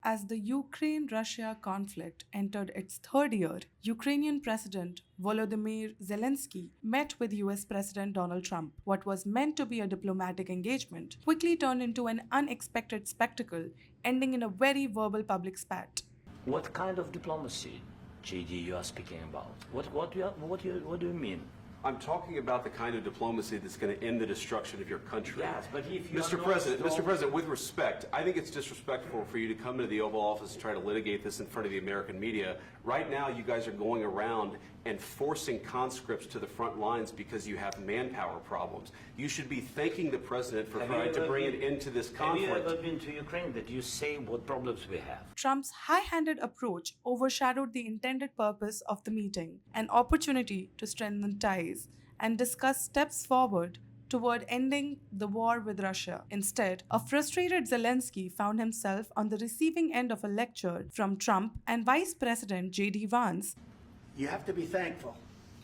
As the Ukraine-Russia conflict entered its third year, Ukrainian President Volodymyr Zelensky met with US President Donald Trump. What was meant to be a diplomatic engagement quickly turned into an unexpected spectacle, ending in a very verbal public spat. What kind of diplomacy, JD, you are speaking about? What do you mean? I'm talking about the kind of diplomacy that's going to end the destruction of your country. Yes, but if you Mr. are not President, Mr. strong- President, with respect, I think it's disrespectful for you to come into the Oval Office and try to litigate this in front of the American media. Right now, you guys are going around and forcing conscripts to the front lines because you have manpower problems. You should be thanking the President for trying to bring an end to this Have you conflict. ever been to Ukraine that you say what problems we have? Trump's high-handed approach overshadowed the intended purpose of the meeting, an opportunity to strengthen ties and discuss steps forward toward ending the war with Russia. Instead, a frustrated Zelensky found himself on the receiving end of a lecture from Trump and Vice President J.D. Vance. You have to be thankful.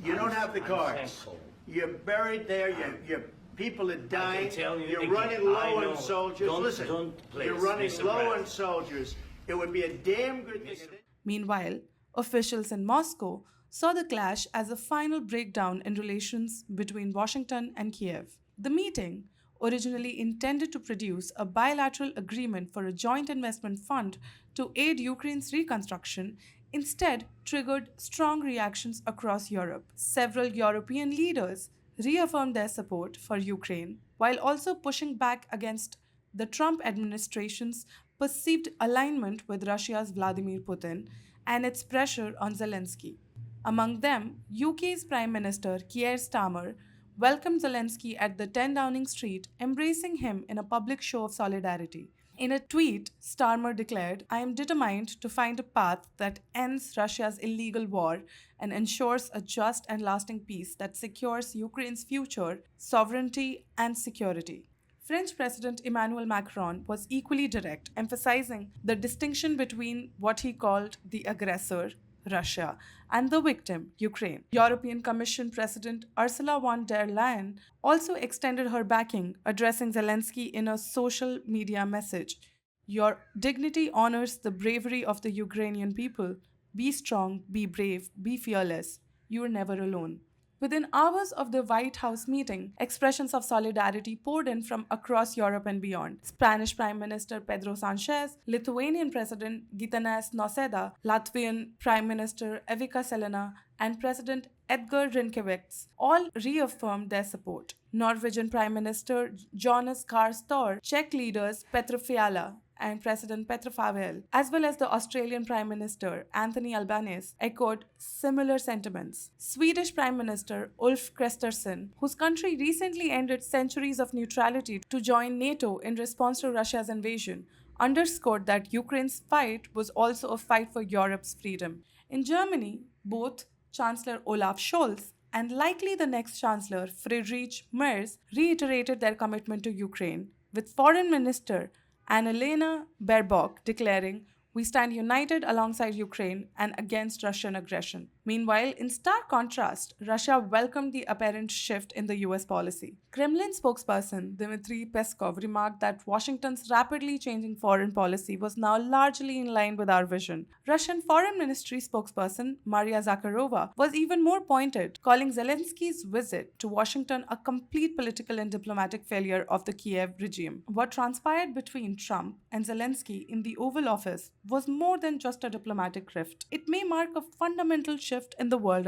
You don't have the I'm cards. thankful. You're buried there. Your people are dying. tell you You're again, running I low know. on soldiers. Don't- Listen, please, you're running Mr. low on President. soldiers. It would be a damn good thing. Meanwhile, officials in Moscow saw the clash as a final breakdown in relations between Washington and Kyiv. The meeting, originally intended to produce a bilateral agreement for a joint investment fund to aid Ukraine's reconstruction, instead triggered strong reactions across Europe. Several European leaders reaffirmed their support for Ukraine while also pushing back against the Trump administration's perceived alignment with Russia's Vladimir Putin and its pressure on Zelensky. Among them, UK's Prime Minister Keir Starmer welcomed Zelensky at the 10 Downing Street, embracing him in a public show of solidarity. In a tweet, Starmer declared, "I am determined to find a path that ends Russia's illegal war and ensures a just and lasting peace that secures Ukraine's future, sovereignty, and security." French President Emmanuel Macron was equally direct, emphasizing the distinction between what he called the aggressor, Russia, and the victim, Ukraine. European Commission President Ursula von der Leyen also extended her backing, addressing Zelensky in a social media message. "Your dignity honors the bravery of the Ukrainian people. Be strong, be brave, be fearless. You are never alone." Within hours of the White House meeting, expressions of solidarity poured in from across Europe and beyond. Spanish Prime Minister Pedro Sanchez, Lithuanian President Gitanas Nausėda, Latvian Prime Minister Evika Selena, and President Edgar Rinkēvičs all reaffirmed their support. Norwegian Prime Minister Jonas Gahr Store, Czech leaders Petr Fiala, and President Petr Pavel, as well as the Australian Prime Minister Anthony Albanese, echoed similar sentiments. Swedish Prime Minister Ulf Kristersson, whose country recently ended centuries of neutrality to join NATO in response to Russia's invasion, underscored that Ukraine's fight was also a fight for Europe's freedom. In Germany, both Chancellor Olaf Scholz and likely the next Chancellor Friedrich Merz reiterated their commitment to Ukraine, with Foreign Minister Annalena Baerbock declaring, "We stand united alongside Ukraine and against Russian aggression." Meanwhile, in stark contrast, Russia welcomed the apparent shift in the US policy. Kremlin spokesperson Dmitry Peskov remarked that Washington's rapidly changing foreign policy was now largely in line with our vision. Russian Foreign Ministry spokesperson Maria Zakharova was even more pointed, calling Zelensky's visit to Washington a complete political and diplomatic failure of the Kyiv regime. What transpired between Trump and Zelensky in the Oval Office was more than just a diplomatic rift. It may mark a fundamental shift in the world